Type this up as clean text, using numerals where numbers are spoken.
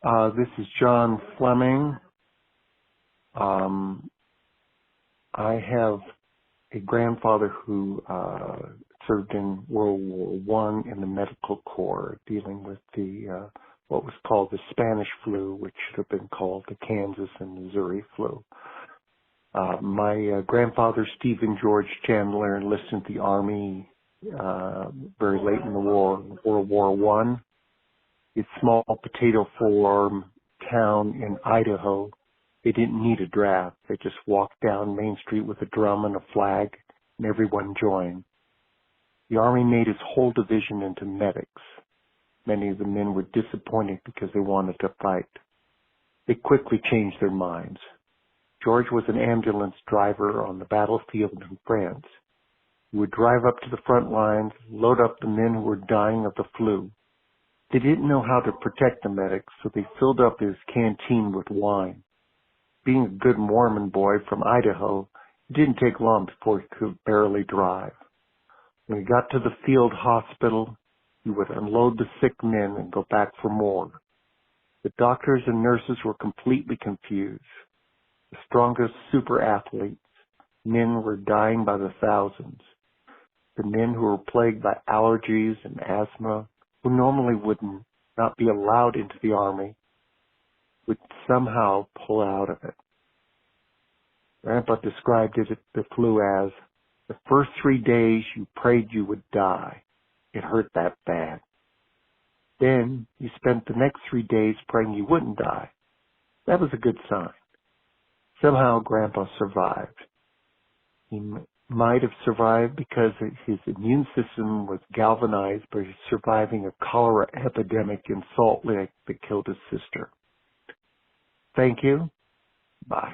This is John Fleming. I have a grandfather who served in World War One in the medical corps, dealing with the what was called the Spanish flu, which should have been called the Kansas and Missouri flu. My grandfather, Stephen George Chandler, enlisted in the Army very late in the war, World War One. A small potato farm town in Idaho. They didn't need a draft. They just walked down Main Street with a drum and a flag, and everyone joined. The Army made its whole division into medics. Many of the men were disappointed because they wanted to fight. They quickly changed their minds. George was an ambulance driver on the battlefield in France. He would drive up to the front lines, load up the men who were dying of the flu. They didn't know how to protect the medics, so they filled up his canteen with wine. Being a good Mormon boy from Idaho, it didn't take long before he could barely drive. When he got to the field hospital, he would unload the sick men and go back for more. The doctors and nurses were completely confused. The strongest super athletes, men were dying by the thousands. The men who were plagued by allergies and asthma, who normally would not be allowed into the Army, would somehow pull out of it. Grandpa described the flu as, the first 3 days you prayed you would die. It hurt that bad. Then you spent the next 3 days praying you wouldn't die. That was a good sign. Somehow Grandpa survived. He might have survived because his immune system was galvanized by surviving a cholera epidemic in Salt Lake that killed his sister. Thank you. Bye.